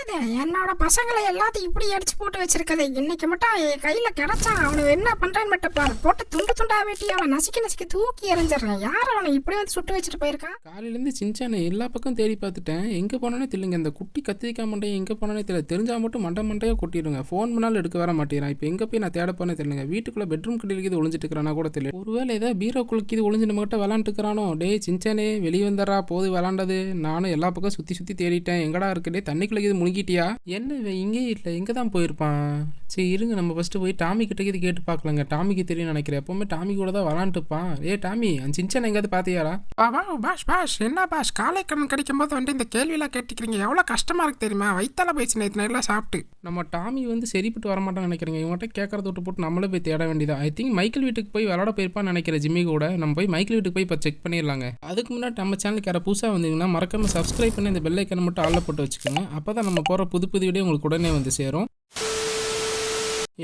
என்னது என்னோட பசங்களை எல்லாத்தையும் இப்படி அடிச்சு போட்டு வச்சிருக்கது. இன்னைக்கு மட்டும் என் கையில கிடைச்சான் அவனை என்ன பண்றேன்னு மட்டும் பாரு. போட்டு துண்டு துண்டா வெட்டி அவனை நசுக்கி நசுக்கி தூக்கி எறிஞ்சிடறேன். யார் அவனை இப்படி வந்து சுட்டு வச்சுட்டு போயிருக்கான்? காலையிலேருந்து சின்சானை எல்லா பக்கம் தேடி பார்த்துட்டேன், எங்கே போனானே தெரியலங்க. இந்த குட்டி கத்திரிக்காய் மண்டையை எங்கே போனானே தெரியல. தெரிஞ்சா மட்டும் மண்டையாக கொட்டிடுங்க. ஃபோன் பண்ணாலும் எடுக்க வர மாட்டேங்கிறான். இப்போ எங்கே போய் நான் தேட போனே தெரியலங்க. வீட்டுக்குள்ளே பெட்ரூம் கட்டிலுக்கு இது ஒளிஞ்சிட்டு இருக்கிறானா கூட தெரியல. ஒருவேளை ஏதாவது பீரோக்குள்ளுக்கு இது ஒளிஞ்சு நம்ம கிட்ட விளாண்டுக்கிறானோ. டே சின்சானே வெளியே வந்துடுறா, போது விளாண்டது. நானும் எல்லா பக்கம் சுற்றி சுற்றி தேடிட்டேன். எங்கடா இருக்குடே, தண்ணிக்குள்ளே இது முழுகிட்டியா? என்ன இவன் இங்கே இல்லை, எங்கே தான் போயிருப்பான்? சரி இருங்க, நம்ம ஃபஸ்ட்டு போய் டாமி கிட்ட இது கேட்டு பார்க்கலாங்க. டாமிக்கு தெரியும் நினைக்கிறேன். எப்போவுமே டாமி கூட தான் விளாண்டுப்பான். டாமி, அந்த சின்சான் எங்கேயாவது பார்த்தியாரா? பாஷ் பாஷ் என்ன பாஷ், காலை கடன் கிடைக்கும் போது வந்து இந்த கேள்வியெல்லாம் கேட்டுக்கிறீங்க. எவ்வளோ கஷ்டமா இருக்கு தெரியுமா? வயிற்றால போயிடுச்சு நேற்று நைட்லாம் சாப்பிட்டு. நம்ம டாமி வந்து சரிப்பட்டு வரமாட்டான்னு நினைக்கிறேங்க. இவங்ககிட்ட கேட்கறத விட்டு போட்டு நம்மளே போய் தேட வேண்டியதான். ஐ திங்க் மைக்கேல் வீட்டுக்கு போய் விளாட போயிருப்பான்னு நினைக்கிறேன் ஜிம்மி கூட. நம்ம போய் மைக்கேல் வீட்டுக்கு போய் இப்போ செக் பண்ணிடலாங்க. அதுக்கு முன்னாடி நம்ம சேனலுக்கு யாரை புதுசாக வந்தீங்கன்னா மறக்காம சப்ஸ்கிரைப் பண்ணி இந்த பெல் ஐக்கனை மட்டும் ஆளில் போட்டு வச்சுக்கோங்க. அப்போ தான் நம்ம போகிற புது வீடியோ உங்களுக்கு உடனே வந்து சேரும்.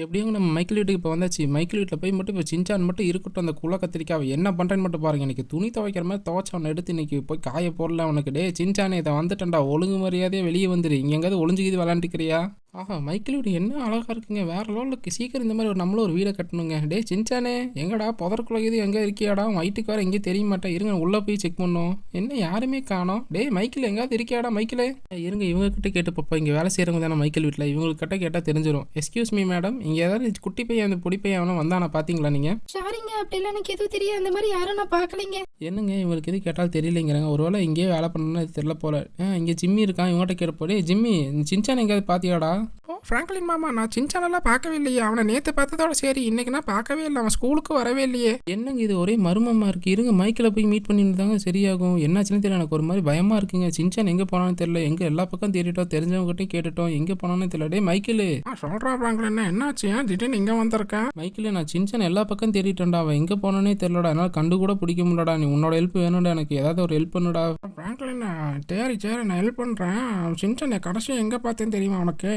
எப்படியும் நம்ம மைக்கேல் வீட்டுக்கு இப்போ வந்தாச்சு. மைக்கேல் வீட்டில் போய் மட்டும் இப்போ சின்சான் மட்டும் இருக்கட்டும். அந்த குள்ள கத்திரிக்காவை என்ன பண்ணுறேன்னு மட்டும் பாருங்க. எனக்கு துணி துவைக்கிற மாதிரி துவைச்ச அவனை எடுத்து இன்னைக்கு போய் காய போடல அவனுக்கு. டே சின்சானே, இதை வந்துட்டேன்டா, ஒழுங்கு மரியாதையே வெளியே வந்துடு. இங்கே எங்கேயாவது ஒளிஞ்சுக்கிது விளாண்டுக்கிறியா? ஆஹா, மைக்கேல் வீடு என்ன அழகாக இருக்குங்க. வேறு லெவலுக்கு. சீக்கிரம் இந்த மாதிரி நம்மளும் ஒரு வீடை கட்டணுங்க. டே சின்சானே, எங்கடா புதற்குள்ள இது எங்கே இருக்கியாடா? வயிற்றுக்கு வேறு எங்கேயும் தெரிய மாட்டேன். இருங்க உள்ளே போய் செக் பண்ணோம். என்ன யாருமே காணோம். டே மைக்கேல் எங்கேயாவது இருக்கியாடா? மைக்கேலே இருங்க, இவங்ககிட்ட கேட்டு பார்ப்போம். இங்கே வேலை செய்கிறவங்க தானே மைக்கேல் வீட்டில். இவங்ககிட்ட கேட்டால் தெரிஞ்சிடும். எஸ்கியூஸ் மீ மேடம், இங்கே ஏதாவது குட்டி பையன் அந்த பொடி பையன் அவனும் வந்தானா பார்த்தீங்களா நீங்கள்? சாரிங்க, அப்படிலாம் எனக்கு எதுவும் தெரியாது. அந்த மாதிரி யாரும் நான் பார்க்கலைங்க. என்னங்க இவங்களுக்கு எது கேட்டாலும் தெரியலைங்கிறாங்க. ஒருவேளை இங்கேயே வேலை பண்ணணும்னு அது தெரியல போல. இங்கே ஜிம்மி இருக்கான். இவங்ககிட்ட கேட்போம். டே ஜிம்மி, சின்சான் எங்கேயாவது பார்த்தியாடா? ஃப்ராங்க்லின் மாமா, நான் சின்சானெல்லாம் பார்க்கவே இல்லையே. அவனை நேற்று பார்த்ததோட சரி, இன்னைக்கு நான் பார்க்கவே இல்லை. அவன் ஸ்கூலுக்கு வரவே இல்லையே. என்னங்க இது ஒரே மர்மமாக இருக்குது. இருங்க மைக்கில் போய் மீட் பண்ணியிருந்தாங்க சரியாகும். என்னாச்சுன்னு தெரியல, எனக்கு ஒரு மாதிரி பயமாக இருக்குங்க. சின்சான் எங்கே போனான்னு தெரியல. எங்கே எல்லா பக்கம் தேடிட்டோம், தெரிஞ்சவங்ககிட்டையும் கேட்டுட்டோம், எங்கே போனான்னு தெரியல. டே மைக்கில் சொல்கிறா ஃப்ராங்க்லின், என்னாச்சு? ஏன் திடீர்னு இங்கே வந்திருக்கேன்? மைக்கில், நான் சின்சான் எல்லா பக்கம் தேடிட்டேன்டா. அவன் எங்கே போனானே தெரியலடா. என்னால் கண்டு கூட பிடிக்க முடியலடா. நீ உன்னோட ஹெல்ப் வேணும்டா, எனக்கு ஏதாவது ஒரு ஹெல்ப் பண்ணுடா. ஃப்ராங்க்லின், சரி நான் ஹெல்ப் பண்ணுறேன். சின்சான் கடைசியாக எங்கே பார்த்தேன்னு தெரியுமா உனக்கு?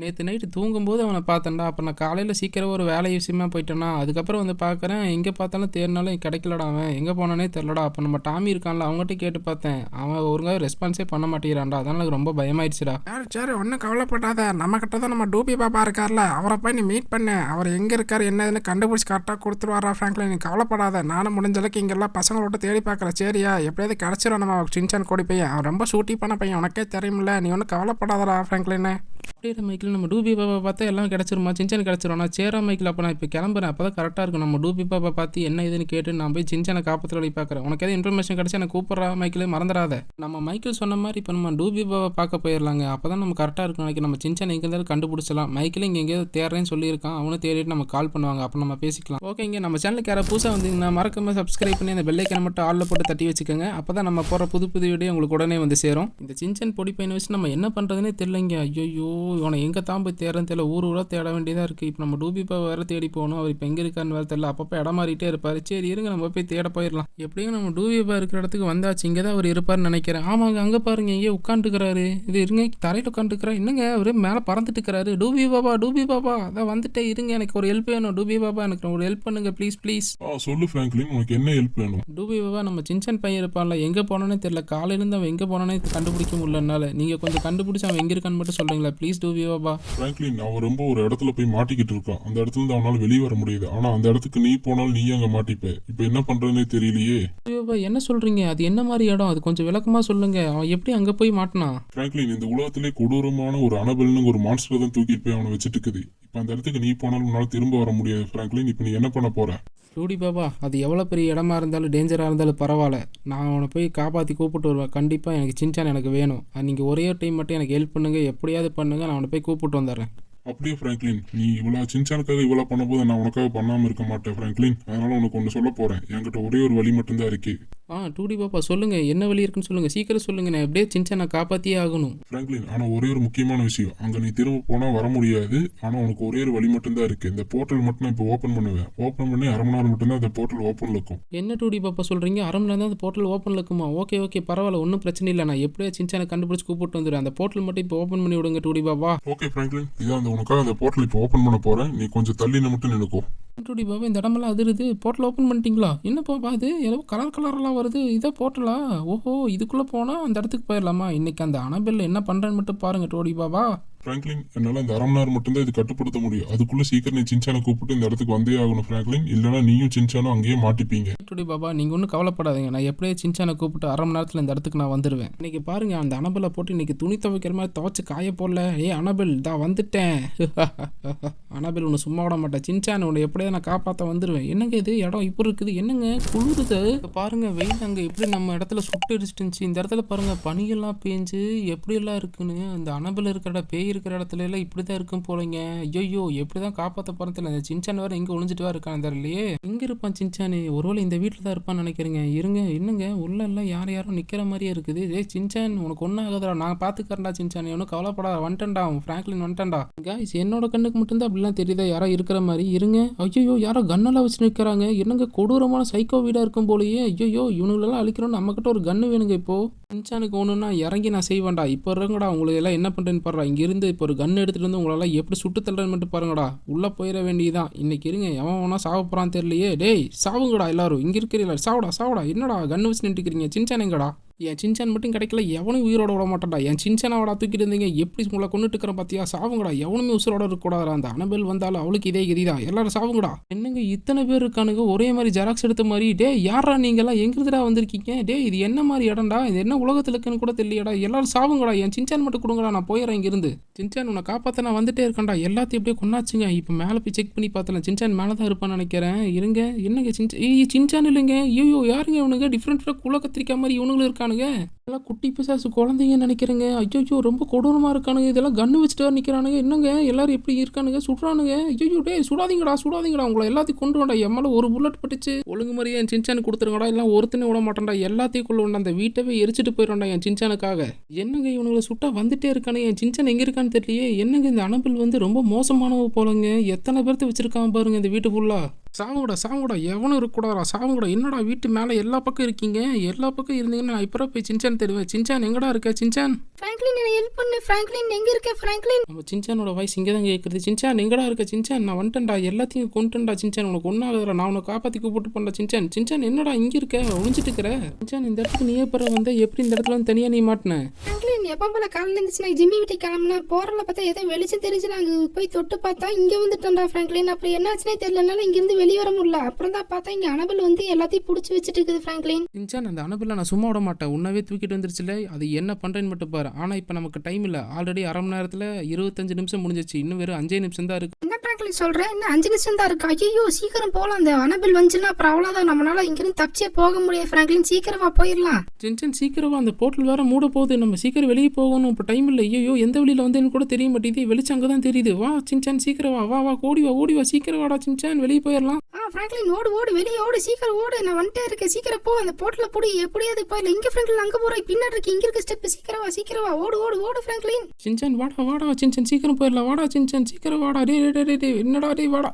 நேற்று நைட்டு தூங்கும்போது அவனை பார்த்தேன்டா. அப்போ நான் காலையில் சீக்கிரம் ஒரு வேலை விஷயமா போயிட்டேன்னா, அதுக்கப்புறம் வந்து பார்க்குறேன், எங்கே பார்த்தாலும் தேடினாலும் கிடைக்கலடா. அவன் எங்கே போனானே தெரிலடா. அப்போ நம்ம டாமி இருக்கான்ல, அவங்ககிட்ட கேட்டு பார்த்தேன். அவன் ஒருங்காக ரெஸ்பான்ஸே பண்ண மாட்டேங்கிறான்டா. அதனால் எனக்கு ரொம்ப பயமாயிடுச்சுடா. சரி ஒன்றும் கவலைப்படாத. நம்மக்கிட்ட தான் நம்ம டூபி பாப்பா இருக்கார்ல, அவரை போய் நீ மீட் பண்ணு. அவர் எங்கே இருக்கார் என்னதுன்னு கண்டுபிடிச்சி கரெக்டாக கொடுத்துருவாரா ஃப்ராங்க்லின். நீ கவலைப்படாத. நானும் முடிஞ்ச அளவுக்கு இங்கெல்லாம் பசங்களோட தேடி பார்க்குறேன். சரியா? எப்படியாவது கிடச்சிரும் நம்ம சின்சான் கூடி பையன். அவன் ரொம்ப ஷூட்டி பண்ண பையன், உனக்கே தெரியுமில்ல. நீ ஒன்றும் கவலைப்படாதடா ஃப்ராங்க்லின். அப்படியே மைக்கில், நம்ம டூபி பாப்பா பார்த்தா எல்லாம் கிடச்சிருமா? சின்சான் கிடச்சிரும். நான் சேரா மைக்கில், அப்போ நான் இப்போ கிளம்புறேன். அப்போ தான் கரெக்டாக இருக்கும். நம்ம டூபி பாப்பா பார்த்து என்ன இதுன்னு கேட்டு நான் போய் சின்சானை காப்பத்தில் வழி பார்க்குறேன். உனக்கு எதாவது இன்ஃபர்மேஷன் கிடச்சா எனக்கு கூப்பிட்றா மைக்கில், மறந்துடாத. நம்ம மைக்கில் சொன்ன மாதிரி இப்போ நம்ம டூபி பாப்பா பார்க்க போயிடலாங்க. அப்போ தான் நம்ம கரெக்டாக இருக்கும். நினைக்கிறேன் நம்ம சின்சான் எங்கே இருந்தாலும் கண்டுபிடிச்சலாம். மைக்கில் இங்கே எங்கேயோ தேடுறேன்னு சொல்லியிருக்கான். அவனும் தேடிட்டு நம்ம கால் பண்ணுவாங்க. அப்போ நம்ம பேசிக்கலாம். ஓகேங்க, நம்ம சேனலுக்கு யாராவது புதுசாக வந்தீங்கன்னா மறக்காம சப்ஸ்கிரைப் பண்ணி அந்த பெல் ஐக்கனை மட்டும் ஆளில் போட்டு தட்டி வச்சுக்கோங்க. அப்போ தான் நம்ம போகிற புது வீடியோ உங்களுக்கு உடனே வந்து சேரும். இந்த சின்சான் பொடி பையனை வச்சு நம்ம என்ன பண்ணுறதுனே தெரியலைங்க. ஐயோ, இவனை எங்கே தான் போய் தேடுறேன்னு தெரியல. ஊராக தேட வேண்டியதாக இருக்குது. இப்போ நம்ம டூபி பாப்பா வேறு தேடி போகணும். அவர் இப்போ எங்கே இருக்கான்னு வேறு தெரியல. அப்பப்போ இடம் மாறிட்டே இருப்பார். சரி இருங்க, நம்ம போய் தேட போயிடலாம். எப்படியும் நம்ம டூபி பாப்பா இருக்கிற இடத்துக்கு வந்தாச்சு. இங்கே தான் அவர் இருப்பார்னு நினைக்கிறேன். ஆமாங்க, அங்கே பாருங்க, இங்கே உட்காந்துக்கிறாரு. இது இருங்க, தரையில் உட்காந்துக்கிறாரு. என்னங்க அவர் மேலே பறந்துட்டு இருக்கிறாரு. டூபி பாப்பா அதான் வந்துட்டே இருங்க. எனக்கு ஒரு ஹெல்ப் வேணும். டூபி பாப்பா, எனக்கு ஒரு ஹெல்ப் பண்ணுங்க ப்ளீஸ். சொல்லு ஃப்ராங்க்லின், உனக்கு என்ன ஹெல்ப் வேணும்? டூபி பாப்பா, நம்ம சின்சான் பையன் இருப்பான்ல, எங்கே போனானே தெரியல. காலையிலேருந்து அவன் எங்கே போனானே கண்டுபிடிக்க முடியலனால நீங்கள் கொஞ்சம் கண்டுபிடிச்சி அவன் எங்கே இருக்கான்னு மட்டும் சொல்கிறீங்களா ப்ளீஸ் டூபி பாப்பா? ஃப்ராங்க்லின், அவன் ரொம்ப ஒரு இடத்துல போய் மாட்டிக்கிட்டு இருக்கான். அந்த இடத்துல இருந்து அவனால வெளியே வர முடியுது. ஆனா அந்த இடத்துக்கு நீ போனாலும் நீ அங்க மாட்டிப்ப. இப்போ என்ன பண்றதுன்னே தெரியலையே. என்ன சொல்றீங்க? அது என்ன மாதிரி இடம்? அது கொஞ்சம் விளக்கமா சொல்லுங்க. அவன் எப்படி அங்க போய் மாட்டினான்? ஃப்ராங்க்லின், இந்த உலகத்திலே கொடூரமான ஒரு அனபெல்னு ஒரு மான்ஸ்டர் தான் தூக்கிட்டு போய் அவனை வச்சுட்டு இருக்குது. இப்போ அந்த இடத்துக்கு நீ போனாலும் உன்னால திரும்ப வர முடியாது ஃப்ராங்க்லின். இப்போ நீ என்ன பண்ண போற? டூடி பாபா, அது எவ்வளோ பெரிய இடமா இருந்தாலும் டேஞ்சராக இருந்தாலும் பரவாயில்ல. நான் அவனை போய் காப்பாற்றி கூப்பிட்டு வருவேன். கண்டிப்பாக எனக்கு சின்சான் எனக்கு வேணும். நீங்கள் ஒரே டைம் மட்டும் எனக்கு ஹெல்ப் பண்ணுங்கள், எப்படியாவது பண்ணுங்கள். நான் அவனை போய் கூப்பிட்டு வந்துடுறேன். அப்படியே ஃப்ராங்க்லின், நீ இவ்வளோ சின்சானுக்காக இவ்வளோ பண்ணும்போது நான் உனக்காக பண்ணாமல் இருக்க மாட்டேன் ஃப்ராங்க்லின். அதனால உனக்கு ஒன்று சொல்ல போகிறேன். என்கிட்ட ஒரே ஒரு வழி மட்டும்தான் இருக்கு. டூடி பாப்பா சொல்லுங்கள், என்ன வழி இருக்குன்னு சொல்லுங்கள், சீக்கிரம் சொல்லுங்கள். நான் எப்படியே சின்சானை காப்பாற்றியே ஆகணும் ஃப்ராங்க்லின். ஆனால் ஒரே ஒரு முக்கியமான விஷயம், அங்கே நீ திரும்ப போனால் வர முடியாது. ஆனால் உனக்கு ஒரே ஒரு வழி மட்டும்தான் இருக்குது. இந்த போர்ட்டல் மட்டும் நான் இப்போ ஓப்பன் பண்ணுவேன். ஓப்பன் பண்ணி அரை மணி நேரம் மட்டும்தான் அந்த போர்ட்டல் ஓப்பனில் இருக்கும். என்ன டூடி பாப்பா சொல்கிறீங்க? அரை மணி நேரம் தான் அந்த போர்ட்டல் ஓப்பனில் இருக்குமா? ஓகே பரவாயில்ல, ஒன்றும் பிரச்சனை இல்லை. நான் எப்படியே சின்சானை கண்டுபிடிச்சி கூப்பிட்டு வந்துடுறேன். அந்த போர்ட்டல் மட்டும் இப்போ ஓப்பன் பண்ணி விடுங்க டூடி பாப்பா. ஓகே ஃப்ராங்க்லின், இதான் உனக்காக அந்த போர்ட்டல் இப்போ ஓப்பன் பண்ண போகிறேன். நீ கொஞ்சம் தள்ளின மட்டும் நினைக்கோ. டூடி பாபா இந்த இடமெல்லாம் அதிருது. போர்ட்டல் ஓப்பன் பண்ணிட்டீங்களா? என்ன பாப்பா இது ஏதோ கலர் கலரெல்லாம் வருது. இதை போர்ட்டலா? ஓஹோ, இதுக்குள்ளே போனால் அந்த இடத்துக்கு போயிடலாமா? இன்னைக்கு அந்த அனபெல் என்ன பண்ணுறேன்னு மட்டும் பாருங்க டோடி பாபா. பிராங்க்லின், என்னால இந்த அரை மணி நேரம் மட்டும்தான் இது கட்டுப்படுத்த முடியும். அதுக்குள்ள சீக்கிரம் நீ சின்சானை கூப்பிட்டு இந்த இடத்துக்கு வந்தே ஆகணும் பிராங்க்லின். இல்லைன்னா நீயும் சின்சானும் அங்கேயே மாட்டிப்பீங்க. டோடி பாபா நீங்கள் ஒன்றும் கவலைப்படாதீங்க. நான் எப்படியே சின்சானை கூப்பிட்டு அரை மணி நேரத்தில் இந்த இடத்துக்கு நான் வந்துடுவேன். இன்னைக்கு பாருங்க அந்த அனபெல்லை போட்டு இன்னைக்கு துணி துவைக்கிற மாதிரி துவைச்சு காய போடல. அனபெல் தான் வந்துட்டேன். அனபெல் ஒன்று சும்மா விட மாட்டேன். சின்சான் உன்னை எப்படியே நான் காப்பாற்ற வந்துடுவேன். என்னங்க இது இடம் இப்போ இருக்குது? என்னங்க குளிருது பாருங்க. வெயில் அங்கே எப்படி நம்ம இடத்துல சுட்டு அடிச்சிட்டுச்சு. இந்த இடத்துல பாருங்க பனியெல்லாம் பேஞ்சு எப்படியெல்லாம் இருக்குன்னு. அந்த அனபெல் இருக்கிற பேய் இருக்கிற இடத்துல எல்லாம் இப்படி தான் இருக்கும் போலங்க. ஐயோ எப்படி தான் காப்பாற்ற போகிறதில்ல. இந்த சின்சான் வேறு எங்கே ஒளிஞ்சிட்டு வா இருக்கான் தெரியலையே. எங்கே இருப்பான் சின்சானு? ஒருவேளை இந்த வீட்டில் தான் இருப்பான்னு நினைக்கிறேங்க. இருங்க என்னங்க உள்ள எல்லாம் யாரும் நிற்கிற மாதிரியே இருக்குது. சின்சான் உனக்கு ஒன்றும் ஆகுதுடா, நான் பார்த்துக்கறேன்டா சின்சான், ஒன்றும் கவலைப்படாத. வந்துட்டேன்டா ஃப்ராங்க்லின் வந்துட்டேன்டா. காய்ஸ் என்னோட கண்ணுக்கு மட்டும்தான் அப்படிலாம் தெரியுதா யாரோ இருக்கிற மாதிரி. இருங்க ஐயோ யாரோ கன்னெல்லாம் வச்சு நிற்கிறாங்க. என்னங்க கொடூரமான சைக்கோ வீடாக இருக்கும் போலயே. ஐயோ இவனுங்களெல்லாம் அழிக்கிறோம். நம்மக்கிட்ட ஒரு கன்று வேணுங்க. இப்போ சின்சானுக்கு ஒன்றுனா இறங்கி நான் செய்வேன்டா. இப்போ இருங்கடா உங்களுக்கு எல்லாம் என்ன பண்ணுறேன்னு பாடுறா. இங்கிருந்து இப்போ ஒரு கன்று எடுத்துகிட்டு வந்து உங்களெல்லாம் எப்படி சுட்டு தள்ளுறேன்னு மட்டும் பாருங்கடா. உள்ளே போயிட வேண்டியதான். இன்னைக்கு இருங்க எவன் வேணா சாவ போகிறான்னு தெரியலையே. டேய் சாவுங்கடா எல்லாரும். இங்கே இருக்கிறீங்களா? சாவுடா. என்னடா கன்று வச்சு நின்றுக்கிறீங்க? சின்சான் எங்கடா? என் சின்சான் மட்டும் கிடைக்கல, எவனும் உயிரோட விட மாட்டான்டா. என் சின்சானாவோட தூக்கிட்டு இருந்தீங்க, எப்படி உங்களை கொண்டுட்டு இருக்கிற பார்த்தியா? சாவுங்கடா. எவனுமே உசுரோட இருக்கக்கூடாதா. அந்த அனபெல் வந்தாலும் அவளுக்கு இதே கதிதான். எல்லாரும் சாவுங்கடா. என்னங்க இத்தனை பேர் இருக்கானுங்க ஒரே மாதிரி ஜெராக்ஸ் எடுத்த மாதிரி. டே யாரா நீங்கெல்லாம் எங்கிருந்துடா வந்திருக்கீங்க? டே இது என்ன மாதிரி இடம்டா? இது என்ன உலகத்தில் இருக்குன்னு கூட தெரியலடா. எல்லாரும் சாவுங்கடா. என் சின்சான் மட்டும் கொடுங்கடா, நான் போயிடறேன் இங்கிருந்து. சின்சான் உன்னை காப்பாற்ற நான் வந்துட்டே இருக்கேன்டா. எல்லாத்தையும் எப்படியே கொண்டாச்சுங்க. இப்போ மேலே போய் செக் பண்ணி பார்த்தலாம். சின்சான் மேலே தான் இருப்பான்னு நினைக்கிறேன். இருங்க என்னங்க சின்சான் இல்லைங்க. ஐயோ யாருங்க இவனுங்க? டிஃப்ரெண்ட் குள்ள கத்திரிக்கா மாதிரி இவனுங்களும் இருக்கானுங்க. எல்லாம் குட்டி பிசாசு குழந்தைங்கன்னு நினைக்கிறேங்க. ஐயோ ரொம்ப கொடூரமாக இருக்கானுங்க. இதெல்லாம் கன்று வச்சுட்டு நிற்கிறானுங்க. என்னங்க எல்லாரும் எப்படி இருக்கானுங்க? சுடுறானுங்க. ஐயோ டே சுடாதீங்கடா. உங்களை எல்லாத்தையும் கொண்டு வாண்டா. எம்மால ஒரு புல்லட் பட்டுச்சு. ஒழுங்கு மாதிரியே என் சின்சானு கொடுத்துருங்கடா. எல்லாம் ஒருத்தனே விட மாட்டேன்டா. எல்லாத்தையும் கொள்ள உண்டா. அந்த வீட்டவே எரிச்சிட்டு போயிடும்டா என் சின்சானுக்காக. என்னங்க இவனுங்களை சுட்டா வந்துட்டே இருக்கானு. என் சின்சான் எங்கே இருக்கான்னு தெரியலையே. என்னங்க இந்த அனபெல் வந்து ரொம்ப மோசமானவ போலங்க. எத்தனை பேர்த்த வச்சிருக்கான் பாருங்க இந்த வீட்டு ஃபுல்லா. சாவுங்கடா. எவனும் இருக்கக்கூடாதா. சாவுங்கடா. என்னடா வீட்டு மேலே எல்லா பக்கம் இருக்கீங்க? எல்லா பக்கம் இருந்தீங்கன்னா நான் இப்போ போய் சின்சான் தேடுவேன். சின்சான் எங்கடா இருக்க? சின்சான் ஃப்ராங்க்லின் என்ன ஹெல்ப் பண்ணு. ஃப்ராங்க்லின் எங்க இருக்க? ஃப்ராங்க்லின் நம்ம சின்சானோட வாய்ஸ் இங்கே தான் கேட்குறது. சின்சான் எங்கடா இருக்க? சின்சான் நான் வந்துட்டேன்டா. எல்லாத்தையும் கொண்டுட்டேன்டா. சின்சான் உனக்கு ஒன்றாகுதுடா. நான் உனக்கு காப்பாற்றி கூப்பிட்டு பண்ண. சின்சான் என்னடா இங்கே இருக்க? ஒழிஞ்சிட்டு இருக்கிற? சின்சான் இந்த இடத்துக்கு நீயே பிற வந்த எப்படி இந்த இடத்துல வந்து தனியாக நீ மாட்டினேன்? ஃப்ராங்க்லின் எப்போ போல காலையில் இருந்துச்சு நான் ஜிம்மி வீட்டுக்கு கிளம்புனா போறல பார்த்தா ஏதோ வெளிச்சம் தெரிஞ்சு நாங்க போய் தொட்டு பார்த்தா இங்கே வந்துட்டோம்டா ஃப்ராங்க்லின். அப்புறம் என்ன ஆச்சுனே தெரியலனால இங்கிருந்து வெளியே வர முடியல. அப்புறம் தான் பார்த்தா இங்கே அனபெல் வந்து எல்லாத்தையும் பிடிச்சி வச்சுட்டு இருக்குது ஃப்ராங்க்லின். சின்சான் அந்த அனபெல்லை நான் சும்மா விட மாட்டேன். உன்னவே தூக்கிட்டு வந்துருச்சுல. அது என்ன பண்ணுறேன்னு மட்டும் பாரு. ஆனால் இப்போ நமக்கு டைம் இல்லை. ஆல்ரெடி அரை மணி நேரத்தில் 25 நிமிஷம் முடிஞ்சிச்சு. இன்னும் வெறும் 5 நிமிஷம் தான் இருக்கு. என்ன ஃப்ராங்க்லின் சொல்கிறேன்? இன்னும் 5 நிமிஷம் தான் இருக்கு. ஐயோ சீக்கிரம் போகலாம். அந்த அனபெல் வந்துச்சுன்னா அப்புறம் அவ்வளோதான். நம்மளால இங்கிருந்து தப்பிச்சே போக முடியாது ஃப்ராங்க்லின். சீக்கிரமா போயிடலாம். சின்சான் சீக்கிரமா. அந்த போர்ட்டல் வேற மூட போகுது. நம்ம சீக்கிரம் வெளியே போகணும். இப்போ டைம் இல்லை. ஐயோ எந்த வழியில் வந்து எனக்கு கூட தெரிய மாட்டேங்குது. வெளிச்சம் அங்கே தான் தெரியுது. வா சின்சான் சீக்கிரம் வா ஓடி வா சீக்கிரம் வாடா சின்சான். வெளியே போயிடலாம். ஃப்ராங்க்லின் ஓடு வெளியே ஓடு. சீக்கிரம் ஓடு. நான் வந்துட்டே இருக்கேன். சீக்கிரம் போ. அந்த போர்ட்டலில் போடி எப்படியாவது போயிடல. இங்கே ஃப்ராங்க்லின் அங்கே போகிறோம். பின்னாடி இருக்கு. இங்கே இருக்க ஸ்டெப். சீக்கிரம் வா ஓடு ஃப்ராங்க்லின். சின்சான் வாடா சின்சான் சீக்கிரம் போயிடலாம். வாடா சின்சான் சீக்கிரம் வாடா. டே என்னடா டே வாடா.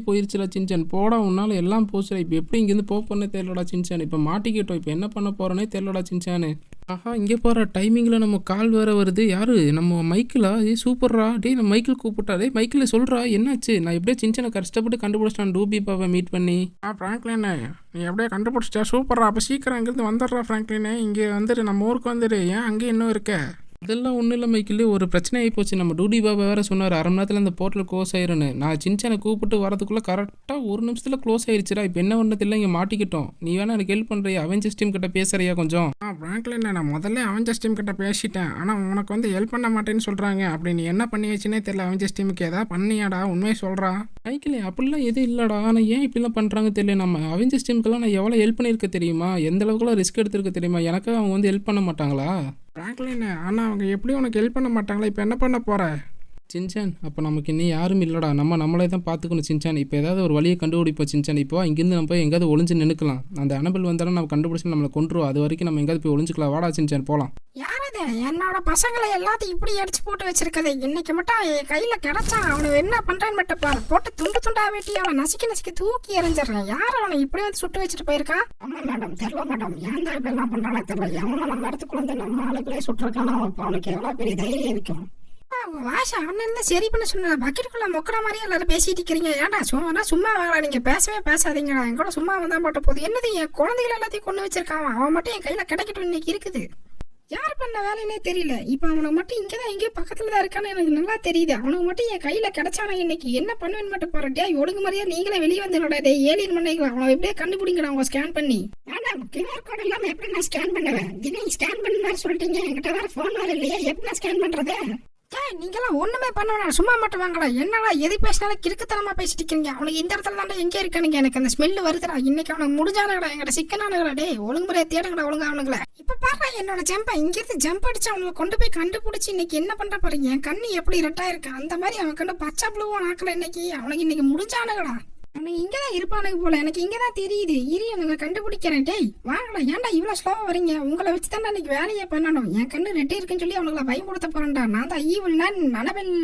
போயிருச்சுல சின்சான். போடா உன்னால எல்லாம் போச்சுடா. இப்போ எப்படி இங்கேருந்து போறேன்னே தெரியலடா சின்சான். இப்போ மாட்டிக்கிட்டோம். இப்போ என்ன பண்ண போறேனே தெரியலடா சின்சானு. ஆஹா இங்கே போகிற டைமிங்கில் நம்ம கால் வேறு வருது. யாரு? நம்ம மைக்கிளா? சூப்பர்ரா. நம்ம மைக்கிள் கூப்பிட்டா. மைக்கிள் சொல்கிறா என்னாச்சு? நான் எப்படியே சின்சானை கஷ்டப்பட்டு கண்டுபிடிச்சிட்டான் டூபி பாவை மீட் பண்ணி. ஃப்ராங்க்லின் நீ எப்படியே கண்டுபிடிச்சிட்டா. சூப்பரா. அப்போ சீக்கிரம் இங்கேருந்து வந்துடுறா ஃப்ராங்க்லின். இங்கே வந்துடு. நம்ம ஊருக்கு வந்துடு. ஏன் அங்கே இன்னும் இருக்க? இதெல்லாம் ஒன்றும் இல்லை மைக்கிள். ஒரு பிரச்சனை ஆகிப்போச்சு. நம்ம டூடி பாபா வேறு சொன்னார் அரை மணி நேரத்தில் அந்த போர்ட்டல் க்ளோஸ் ஆயிருன்னு. நான் சின்சானை கூப்பிட்டு வரதுக்குள்ளே கரெக்டாக 1 நிமிஷத்தில் க்ளோஸ் ஆயிடுச்சுடா. இப்போ என்ன பண்ணது இல்லை. இங்கே மாட்டிக்கிட்டோம். நீ வேணா எனக்கு ஹெல்ப் பண்ணுறியா? அவெஞ்சர்ஸ் டீம் கிட்ட பேசுறியா கொஞ்சம்? ஃப்ராங்க்லின் நான் முதல்ல அவெஞ்சர்ஸ் டீம் கிட்ட பேசிட்டேன். ஆனால் உனக்கு வந்து ஹெல்ப் பண்ண மாட்டேன்னு சொல்கிறாங்க. அப்படி நீ என்ன பண்ணி வச்சுன்னே தெரியல. அவெஞ்சர்ஸ் டீமுக்கு எதாவது பண்ணியாடா? உண்மையை சொல்கிறா? மைக்கிள் அப்படிலாம் எதுவும் இல்லைடா. ஆனால் ஏன் இப்படிலாம் பண்ணுறாங்க தெரியல. நம்ம அவெஞ்சர்ஸ் டீமுக்கெல்லாம் நான் எவ்வளோ ஹெல்ப் பண்ணியிருக்க தெரியுமா? எந்த அளவுக்குலாம் ரிஸ்க் எடுத்திருக்க தெரியுமா? எனக்கு அவங்க வந்து ஹெல்ப் பண்ண மாட்டாங்களா? ஃப்ராங்க்லின் ஆனால் அவங்க எப்படி உனக்கு ஹெல்ப் பண்ண மாட்டாங்களா? இப்போ என்ன பண்ண போகிற? சின்சான் அப்போ நமக்கு இன்னும் யாரும் இல்லைடா. நம்மளே தான் பார்த்துக்கணும் சின்சான். இப்போ ஏதாவது ஒரு வழியை கண்டுபிடிப்போம் சின்சான். இப்போ இங்கேருந்து நம்ம போய் எங்கேயாவது ஒளிஞ்சு நின்றுக்கலாம். அந்த அனபெல் வந்தாலும் நம்ம கண்டுபிடிச்சி நம்மளை கொண்டுருவோம். அது வரைக்கும் நம்ம எங்கேயாவது போய் ஒளிஞ்சுக்கலாம். வாடா சின்சான் போகலாம். யாரது என்னோட பசங்களை எல்லாத்தையும் இப்படி அடிச்சு போட்டு வச்சிருக்கது? இன்னைக்கு மட்டும் என் கையில கிடைச்சான். அவனை என்ன பண்றேன்னு மட்டும் பாரு. போட்டு துண்டா வெட்டி அவனை நசுக்கி தூக்கி எறிஞ்சிடறேன். யார் அவனை இப்படி வந்து சுட்டு வச்சுட்டு போயிருக்கா? ஆமா மேடம் தெரியல மேடம். ஏன் தான் இப்படி எல்லாம் பண்றானே தெரியல. எவனை நம்ம இடத்துக்குள்ள வந்து நம்ம ஆளுகளே சுட்டுருக்கானா? அவனுக்கு எவ்வளவு பெரிய தைரியம் இருக்கும். உங்க வாஷ அவன் சரி பண்ண சொன்ன பக்கெட்டுக்குள்ள மொக்கற மாதிரியே எல்லாரும் பேசிட்டு இருக்கிறீங்க. ஏன்டா சும்மா வாங்கடா, நீங்க பேசவே பேசாதீங்கடா. என் கூட சும்மா வந்தா போட்ட போகுது. என்னது என் குழந்தைகள் எல்லாத்தையும் கொண்டு வச்சிருக்கான். அவன் மட்டும் என் கையில கிடைக்கட்டும் இன்னைக்கு இருக்குது. யார் பண்ண வேலைன்னே தெரியல. இப்போ அவனுக்கு மட்டும் இங்கதான் எங்கேயோ பக்கத்துல தான் இருக்கான்னு எனக்கு நல்லா தெரியுது. அவனுக்கு மட்டும் என் கையில கிடைச்சானா இன்னைக்கு என்ன பண்ணுவேன்னு மட்டும் பாரு. டே ஒழுங்கு மாதிரியா நீங்களே வெளியே வந்துடா. டே ஏலியன் பண்ணீங்களா, அவனை எப்படியே கண்டுபிடிங்கடா அவங்க ஸ்கேன் பண்ணி. QR கோட் இல்லாம எப்படி நான் ஸ்கேன் பண்ணுவேன்? தினம் ஸ்கேன் பண்ண சொல்லிட்டீங்க, என்கிட்ட வேற போன் வேற இல்லையா, எப்படி நான் ஸ்கேன் பண்றது? நீங்களாம் ஒண்ணுமே பண்ண வேணாம், சும்மா மட்டும் வாங்கடா. என்னடா எது பேசினாலும் கிறுக்குத்தனமா பேசிட்டு இருக்கீங்க. அவனுக்கு இந்த இடத்துல தாண்டா எங்கே இருக்கானுங்க, எனக்கு அந்த ஸ்மெல்லு வருதுடா. இன்னைக்கு அவனுக்கு முடிஞ்சானுங்கடா, எங்கிட்ட சிக்கனானுங்கடா. டே ஒழுங்கு முறையை தேடுங்கடா ஒழுங்கா அவனுங்கள. இப்ப பாரு என்னோட ஜம்பை இங்கிருந்து ஜம்ப் அடிச்சு அவங்களை கொண்டு போய் கண்டுபிடிச்சு இன்னைக்கு என்ன பண்ற பாருங்க. என் கண்ணு எப்படி ரெட்டா இருக்கு அந்த மாதிரி அவன் கண்டு பச்சை ப்ளூவா நாக்கல. அவனுக்கு இன்னைக்கு முடிஞ்சானுங்கடா. அவனுக்கு இங்கதான் இருப்பானுங்க போல, எனக்கு இங்கதான் தெரியுது. இரு எனக்கு கண்டுபிடிக்கிறேன். டேய் வாங்கடா, ஏன்டா இவ்வளவு ஸ்லோவா வரீங்க? உங்களை வச்சுதான் இன்னைக்கு வேலையை பண்ணணும். என் கண்ணு ரெட்டே இருக்குன்னு சொல்லி அவனுங்களை பயன்படுத்த போறேன்டா. நான் தான் ஈவில் நான் அனபெல்.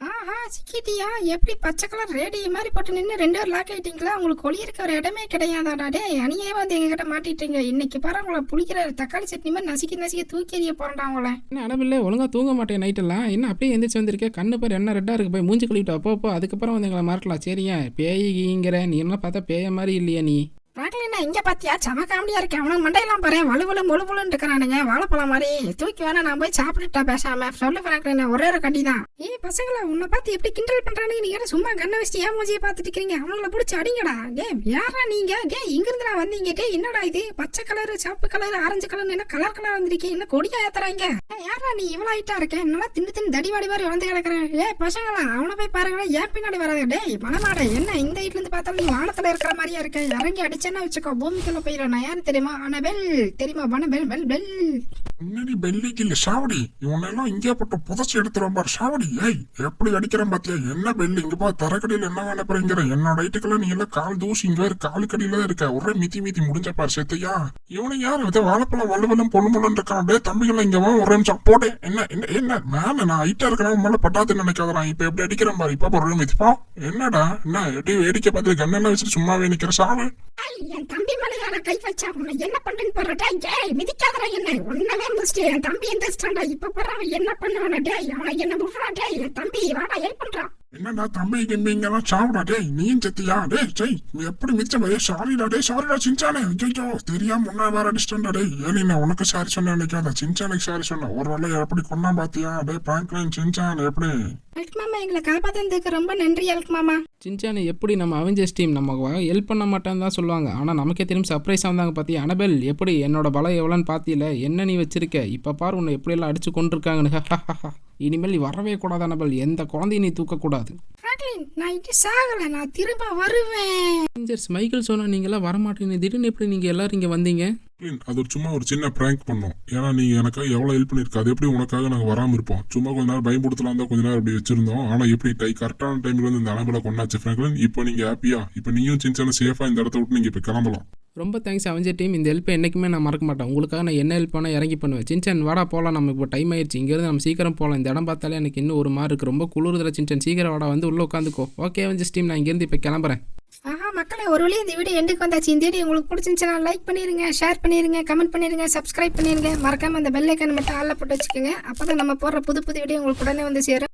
ஆஹா சிக்கிட்டியா, எப்படி பச்சை கலர் ரேடியோ மாதிரி போட்டு நின்று 2 பேர் லாக் ஆயிட்டீங்களா? உங்களுக்கு ஒளி இருக்கிற இடமே கிடையாதாடா. டே அணியே வந்து எங்ககிட்ட மாட்டிட்டீங்க. இன்னைக்கு பாரு உங்களை புளிக்கிற தக்காளி சட்னி மாதிரி நசுக்கி தூக்கி எறிய போறேன்டா உங்களை. என்ன அடபில்ல ஒழுங்கா தூங்க மாட்டேன் நைட்டெல்லாம். என்ன அப்படியே எந்திரிச்சு வந்திருக்கேன், கண்ணு பேர் என்ன ரெட்டாக இருக்கு, போய் மூஞ்சி கழுவிட்டு அப்போ அதுக்கப்புறம் வந்து எங்களை மாட்டலாம். சரியா பேய்ங்கிற நீ என்ன பார்த்தா பேய மாதிரி இல்லையா நீ? ராக்லினா இங்க பாத்தியா, செம காமெடியா இருக்கேன். அவனுக்கு மண்டையெல்லாம் பாரு வலுவலுன்னு இருக்கிறானுங்க, வாழைப்பழம் மாதிரி. தூக்கி வேணா நான் போய் சாப்பிட்டுட்டா பேசாம சொல்லு ராக்லினா, ஒரே ஒரு கட்டி தான். பசங்களா உன்னை பார்த்து எப்படி கிண்டல் பண்றானுங்க. நீங்க சும்மா கண்ணை வச்சுட்டு ஏன் மூஞ்சியை பார்த்துட்டு இருக்கீங்க? அவங்கள பிடிச்சி அடிங்கடா. டே யாரா நீங்க? டே இங்க இருந்து நான் வந்தீங்க? டே என்னடா இது பச்சை கலரு சிவப்பு கலரு ஆரஞ்சு கலர் என்ன கலர் வந்திருக்கீங்க? என்ன கொடியா ஏத்துறாங்க? யாரா நீ இவ்வளவு ஹைட்டா இருக்க? என்னன்னா தின்னு தடிவாடி மாதிரி வளர்ந்து கிடக்குறேன். பசங்களா அவனை போய் பாருங்க, ஏன் பின்னாடி வராது. டே மனமாட என்ன இந்த வீட்டுல இருந்து பார்த்தாலும் நீ வானத்துல இருக்கிற மாதிரியா இருக்க. இறங்கி அடிச்சேன்னா வச்சுக்கோ பூமிக்குள்ள போயிடும். நான் யாரு தெரியுமா? அனபெல் தெரியுமா? வனபெல் பெல் பெல். முன்னாடி பெல்லிக்கு இல்ல சாவடி, இவனெல்லாம் இங்கே போட்டு புதைச்சி எடுத்துருவோம் பாரு சாவடி. ஏய் எப்படி அடிக்கிறேன் பாத்தியா? என்ன பெல்லு இங்க பா, தரக்கடியில என்ன வேலை போறீங்கிற? என்னோட ஐட்டுக்கெல்லாம் நீ எல்லாம் கால் தூசி இங்க காலு கடியில தான் இருக்க. ஒரே மிதி முடிஞ்ச பாரு சேர்த்தையா. இவனை யாரு இதை வாழைப்பழம் வலுவலும் பொண்ணு இருக்கான். அப்படியே தம்பிகள்லாம் இங்க வா ஒரே நிமிஷம் போட்டே. என்ன மேல நான் ஹைட்டா இருக்கிறேன் மேல பட்டாத்து நினைக்காதான். இப்ப எப்படி அடிக்கிறேன் பாரு. இப்ப ஒரு மிதிப்பா. என்னடா என்ன எப்படி வேடிக்கை பார்த்து கண்ணெல்லாம் வச்சுட்டு சும்மாவே நிக்கிற சாவு. என் தம்பி மலையாள கை வச்சா உன்னை என்ன பண்றேன்னு போறட்டா. மிதிக்காதரா என்ன ஒன்னவே முடிச்சுட்டு என் தம்பி எந்திரிச்சிட்டான்டா. இப்ப போறான் என்ன பண்ணுவானா? டே அவனை என்ன முடுறா. டே என் தம்பி வாடா ஹெல்ப் பண்றான். என்னடா தம்பி கிம்பிங்கெல்லாம் சாவுடா. டேய் நீயும் செத்தியா? டே ஜெய் எப்படி மிச்சம்? சாரிடா. டே சாரிடா சின்சானே. ஐயோ தெரியாம முன்னா வேற அடிச்சிட்டா. டே ஏனி நான் உனக்கு சாரி சொன்னேன் நினைக்காத, சின்சானுக்கு சாரி சொன்னேன். ஒரு வேளை எப்படி கொண்டா பாத்தியா? டே பிராங்க்லின் சின்சான் எப்படி? அல்க் மாமா எங்களை காப்பாத்ததுக்கு ரொம்ப நன்றி அல்க் மாமா. சின்சானு எப்படி நம்ம அவெஞ்சர்ஸ் டீம் நம்ம ஹெல்ப் பண்ண மாட்டேன்னு தான் சொல்லுவாங்க. ஆனால் நமக்கே திரும்பி சர்ப்ரைஸாக வந்தாங்க பார்த்தியா? அனபெல் எப்படி என்னோட பலம் எவ்வளோன்னு பார்த்தியில? என்ன நீ வச்சிருக்க? இப்போ பாரு உன்னை எப்படியெல்லாம் அடிச்சு கொண்டிருக்காங்கன்னு. இனிமேல் நீ வரவே கூடாது அனபெல். எந்த குழந்தையும் நீ தூக்கக்கூடாது. நான் இது சாகலை, நான் திரும்ப வருவேன். அவெஞ்சர்ஸ் மைக்கேல் சொன்னா நீங்களாம் வரமாட்டீங்க. திடீர்னு எப்படி நீங்கள் எல்லாரும் இங்கே வந்தீங்க? அது ஒரு சும்மா ஒரு சின்ன பிராங்க் பண்ணோம். ஏன்னா நீங்க எனக்காக எவ்வளவு ஹெல்ப் பண்ணிருக்க, அது எப்படி உனக்காக நாங்க வராம இருப்போம். சும்மா கொஞ்ச நேரம் பயன்படுத்தலாம் தான் கொஞ்ச நேரம் அப்படி வச்சிருந்தோம். ஆனா எப்படி கரெக்டான டைம்ல வந்து இந்த அனபெலை கொண்டாச்சு பிராங்க்லின். இப்போ நீங்க ஹாப்பியா? இப்போ நீயும் சின்சான சேஃபா இந்த இடத்த விட்டு நீங்க இப்ப கிளம்பலாம். ரொம்ப தேங்க்ஸ் அவெஞ்சர் டீம். இந்த ஹெல்ப்பை என்றைக்குமே நான் மறக்க மாட்டேன். உங்களுக்காக நான் என்ன ஹெல்ப் பண்ணால் இறங்கி பண்ணுவேன். சின்சான் வாடா போகலாம், நம்ம இப்போ டைம் ஆயிடுச்சு. இங்கேருந்து நம்ம சீக்கிரம் போகலாம். இந்த இடம் பார்த்தாலே எனக்கு இன்னும் ஒரு மாதிரி இருக்குது. ரொம்ப குளிர்தில் சின்சான். சீக்கிரம் வாடா வந்து உள்ளே உட்காந்துக்கோ. ஓகே அவெஞ்சர்ஸ் டீம், நான் இங்கேருந்து இப்போ கிளம்புறேன். ஆஹா மக்களே, ஒரு வழி இந்த வீடியோ எண்டுக்கு வந்தாச்சு. இந்த வீடியோ உங்களுக்கு பிடிச்சிருந்துச்சுன்னா லைக் பண்ணிருங்க, ஷேர் பண்ணிருங்க, கமெண்ட் பண்ணிருங்க, சப்ஸ்கிரைப் பண்ணிருங்க. மறக்காம அந்த பெல் ஐக்கான் மட்டும் ஆல்ல போட்டு வச்சுக்கோங்க. அப்பதான் நம்ம போடுற புது வீடியோ உங்களுக்கு உடனே வந்து சேரும்.